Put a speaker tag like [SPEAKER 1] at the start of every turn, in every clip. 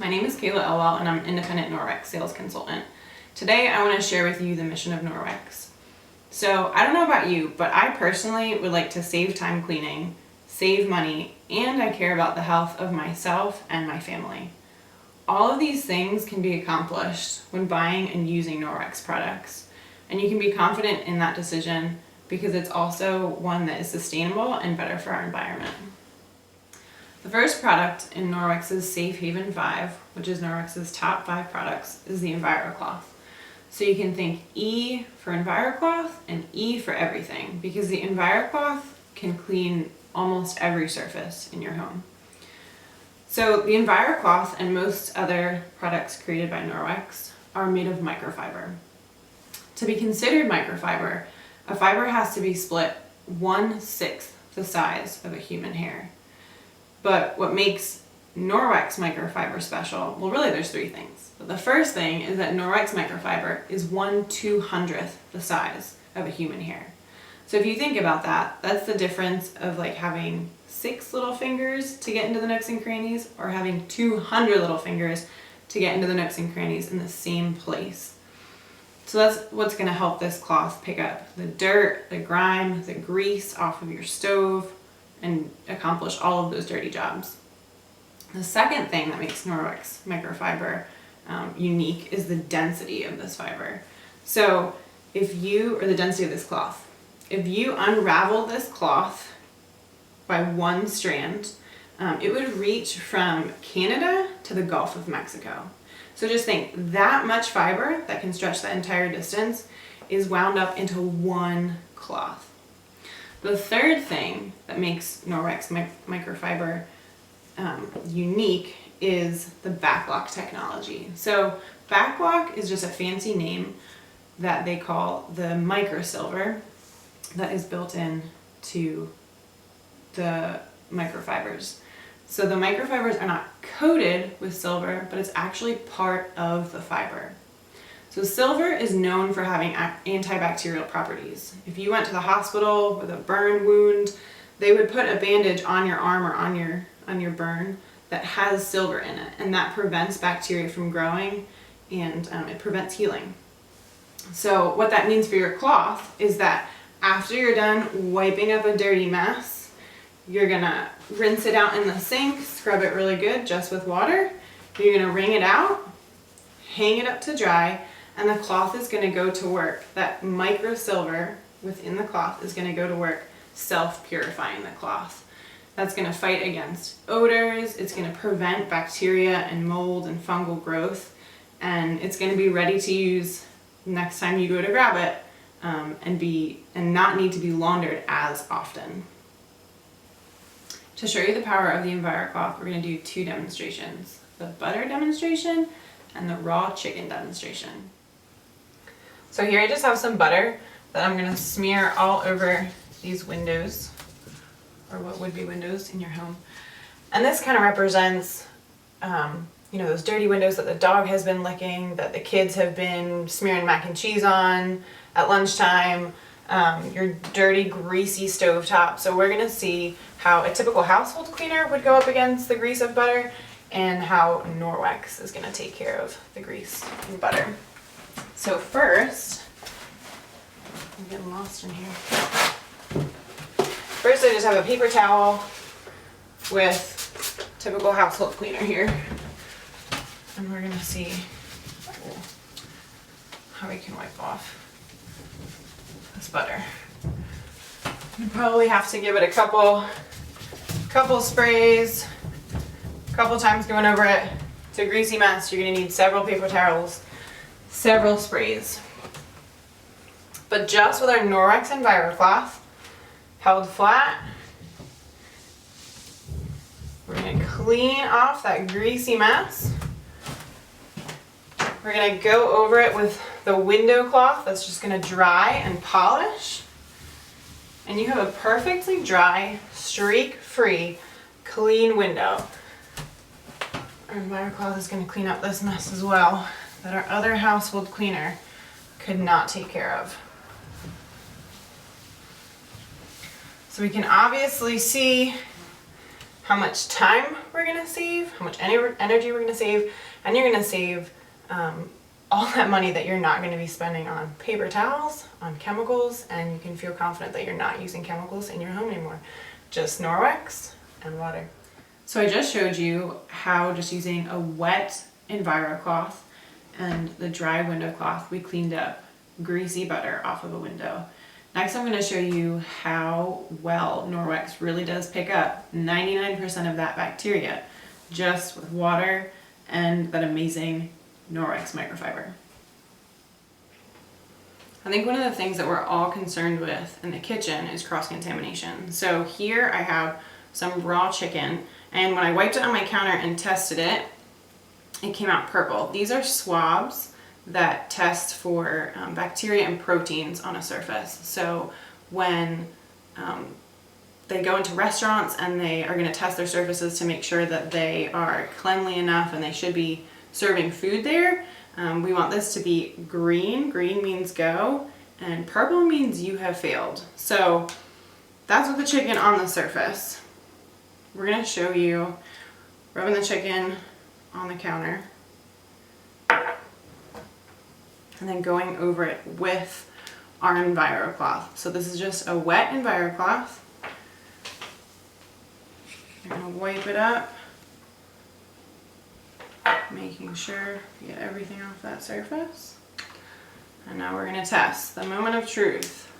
[SPEAKER 1] My name is Kayla Elwell and I'm an independent Norwex sales consultant. Today I want to share with you the mission of Norwex. So I don't know about you, but I personally would like to save time cleaning, save money, and I care about the health of myself and my family. All of these things can be accomplished when buying and using Norwex products. And you can be confident in that decision because it's also one that is sustainable and better for our environment. The first product in Norwex's Safe Haven 5, which is Norwex's top 5 products, is the Enviro Cloth. So you can think E for Enviro Cloth and E for everything, because the Enviro Cloth can clean almost every surface in your home. So the Enviro Cloth and most other products created by Norwex are made of microfiber. To be considered microfiber, a fiber has to be split 1/6 the size of a human hair. But what makes Norwex microfiber special, well really there's 3 things. But the first thing is that Norwex microfiber is 1/200th the size of a human hair. So if you think about that, that's the difference of like having 6 little fingers to get into the nooks and crannies or having 200 little fingers to get into the nooks and crannies in the same place. So that's what's going to help this cloth pick up the dirt, the grime, the grease off of your stove and accomplish all of those dirty jobs. The second thing that makes Norwex microfiber unique is the density of this fiber. So or the density of this cloth. If you unravel this cloth by one strand, it would reach from Canada to the Gulf of Mexico. So just think, that much fiber that can stretch that entire distance is wound up into one cloth. The third thing that makes Norwex microfiber unique is the backlock technology. So backlock is just a fancy name that they call the microsilver that is built in to the microfibers. So the microfibers are not coated with silver, but it's actually part of the fiber. So silver is known for having antibacterial properties. If you went to the hospital with a burn wound, they would put a bandage on your arm or on your burn that has silver in it, and that prevents bacteria from growing and it prevents healing. So what that means for your cloth is that after you're done wiping up a dirty mess, you're gonna rinse it out in the sink, scrub it really good just with water. You're gonna wring it out, hang it up to dry, and the cloth is gonna go to work. That microsilver within the cloth is gonna go to work self-purifying the cloth. That's gonna fight against odors, it's gonna prevent bacteria and mold and fungal growth, and it's gonna be ready to use next time you go to grab it, and not need to be laundered as often. To show you the power of the Enviro Cloth, we're going to do 2 demonstrations, the butter demonstration and the raw chicken demonstration. So here I just have some butter that I'm going to smear all over these windows, or what would be windows in your home. And this kind of represents those dirty windows that the dog has been licking, that the kids have been smearing mac and cheese on at lunchtime, your dirty, greasy stovetop. So we're gonna see how a typical household cleaner would go up against the grease of butter and how Norwex is gonna take care of the grease and butter. So first, I'm getting lost in here. First I just have a paper towel with typical household cleaner here. And we're gonna see how we can wipe off this butter. You probably have to give it a couple sprays, a couple times going over it. It's a greasy mess. You're gonna need several paper towels, several sprays. But just with our Norwex Enviro Cloth held flat, we're gonna clean off that greasy mess. We're gonna go over it with the window cloth that's just gonna dry and polish. And you have a perfectly dry, streak-free, clean window. Our Enviro Cloth is gonna clean up this mess as well that our other household cleaner could not take care of. So we can obviously see how much time we're gonna save, how much energy we're gonna save, and you're gonna save all that money that you're not gonna be spending on paper towels, on chemicals, and you can feel confident that you're not using chemicals in your home anymore. Just Norwex and water. So I just showed you how just using a wet Enviro cloth and the dry window cloth, we cleaned up greasy butter off of a window. Next, I'm going to show you how well Norwex really does pick up 99% of that bacteria just with water and that amazing Norwex microfiber. I think one of the things that we're all concerned with in the kitchen is cross-contamination. So here I have some raw chicken, and when I wiped it on my counter and tested it, it came out purple. These are swabs that test for bacteria and proteins on a surface. So when they go into restaurants and they are going to test their surfaces to make sure that they are cleanly enough and they should be serving food there, we want this to be green. Green means go, and purple means you have failed. So that's with the chicken on the surface. We're going to show you rubbing the chicken on the counter and then going over it with our Enviro cloth. So this is just a wet Enviro cloth. You're going to wipe it up, making sure you get everything off that surface. And now we're going to test the moment of truth.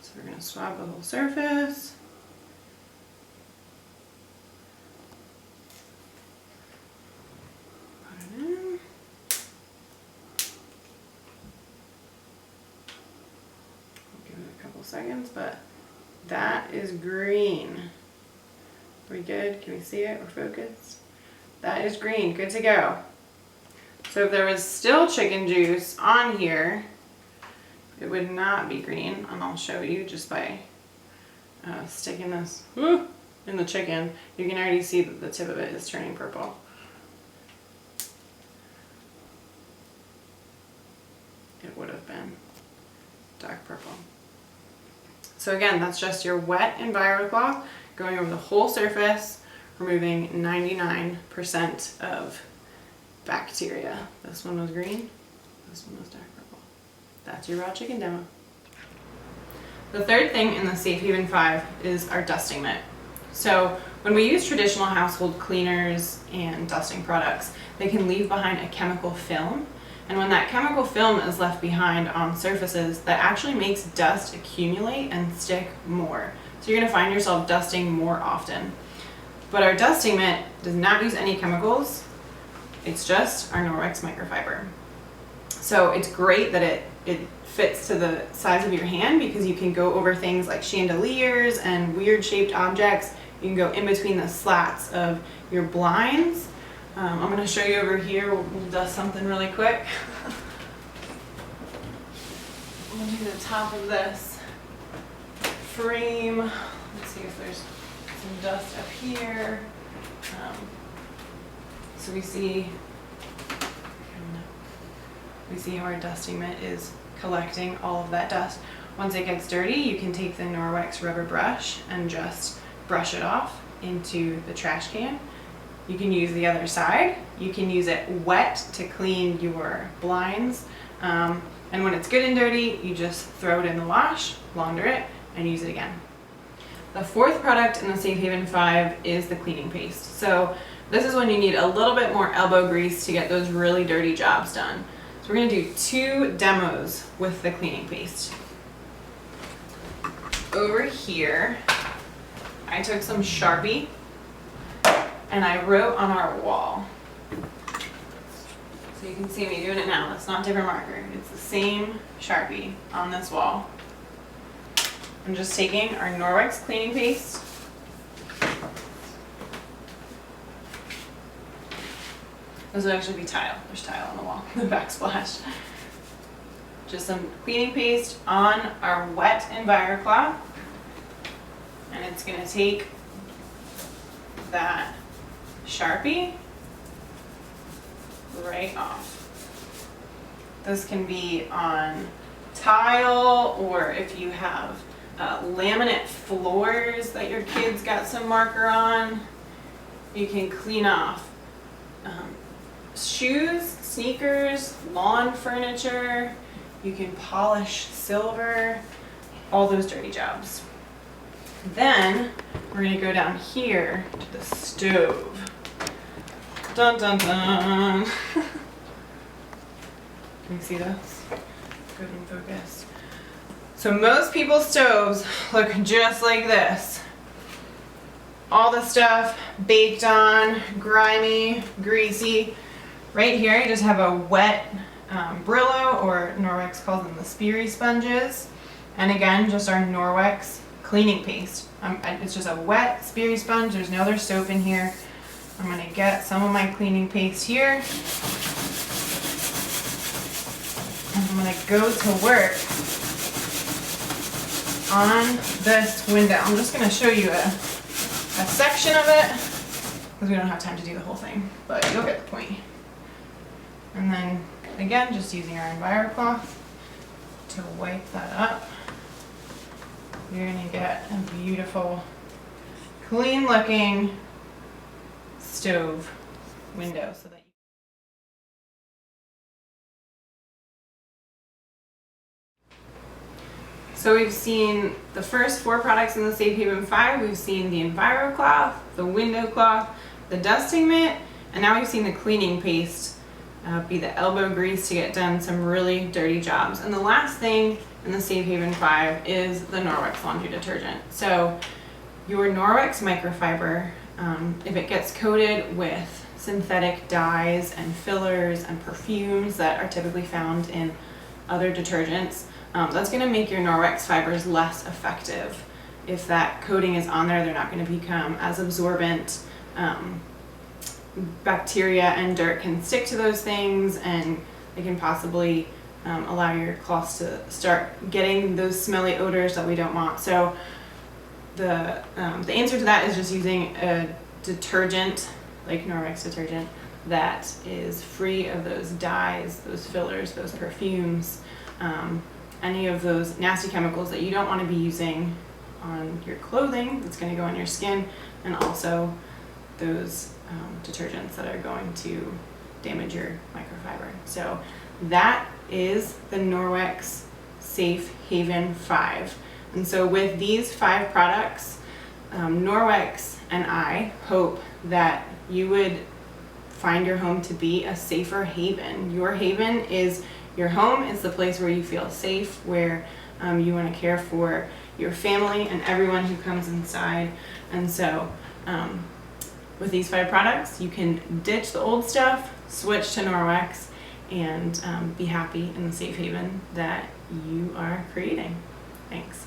[SPEAKER 1] So we're going to swab the whole surface. Seconds, but that is green. Are we good? Can we see it? We're focused. That is green. Good to go. So if there was still chicken juice on here, it would not be green, and I'll show you just by sticking this in the chicken. You can already see that the tip of it is turning purple. It would have been dark purple. So again, that's just your wet Enviro cloth going over the whole surface, removing 99% of bacteria. This one was green, this one was dark purple. That's your raw chicken demo. The third thing in the Safe Haven 5 is our dusting mitt. So when we use traditional household cleaners and dusting products, they can leave behind a chemical film. And when that chemical film is left behind on surfaces, that actually makes dust accumulate and stick more. So you're going to find yourself dusting more often. But our dusting mitt does not use any chemicals. It's just our Norwex microfiber. So it's great that it fits to the size of your hand because you can go over things like chandeliers and weird shaped objects. You can go in between the slats of your blinds. I'm going to show you over here. We'll dust something really quick. We'll do the top of this frame. Let's see if there's some dust up here. So we see how our dusting mitt is collecting all of that dust. Once it gets dirty, you can take the Norwex rubber brush and just brush it off into the trash can. You can use the other side. You can use it wet to clean your blinds. And when it's good and dirty, you just throw it in the wash, launder it, and use it again. The fourth product in the Safe Haven 5 is the cleaning paste. So this is when you need a little bit more elbow grease to get those really dirty jobs done. So we're going to do 2 demos with the cleaning paste. Over here, I took some Sharpie and I wrote on our wall. So you can see me doing it now. It's not a different marker. It's the same Sharpie on this wall. I'm just taking our Norwex cleaning paste. This would actually be tile. There's tile on the wall, the backsplash. Just some cleaning paste on our wet Enviro cloth. And it's gonna take that Sharpie right off. This can be on tile, or if you have laminate floors that your kids got some marker on. You can clean off shoes, sneakers, lawn furniture. You can polish silver, all those dirty jobs. Then we're gonna go down here to the stove. Dun dun dun. Can you see this? Good in focus. So most people's stoves look just like this. All the stuff baked on, grimy, greasy. Right here I just have a wet Brillo, or Norwex calls them the Speary sponges. And again, just our Norwex cleaning paste. It's just a wet Speary sponge. There's no other soap in here. I'm gonna get some of my cleaning paste here. And I'm gonna go to work on this window. I'm just gonna show you a section of it because we don't have time to do the whole thing, but you'll get the point. And then again, just using our Enviro Cloth to wipe that up. You're gonna get a beautiful, clean looking stove window so that So we've seen the first 4 products in the Safe Haven 5. We've seen the Enviro Cloth, the window cloth, the dusting mitt, and now we've seen the cleaning paste be the elbow grease to get done some really dirty jobs. And the last thing in the Safe Haven 5 is the Norwex laundry detergent. So your Norwex microfiber, if it gets coated with synthetic dyes and fillers and perfumes that are typically found in other detergents, that's going to make your Norwex fibers less effective. If that coating is on there, they're not going to become as absorbent. Bacteria and dirt can stick to those things, and they can possibly allow your cloths to start getting those smelly odors that we don't want. So the answer to that is just using a detergent like Norwex detergent that is free of those dyes, those fillers, those perfumes, any of those nasty chemicals that you don't want to be using on your clothing that's going to go on your skin, and also those detergents that are going to damage your microfiber. So that is the Norwex Safe Haven 5. And so with these 5 products, Norwex and I hope that you would find your home to be a safer haven. Your haven is your home. It's the place where you feel safe, where you want to care for your family and everyone who comes inside. And so with these 5 products, you can ditch the old stuff, switch to Norwex, and be happy in the safe haven that you are creating. Thanks.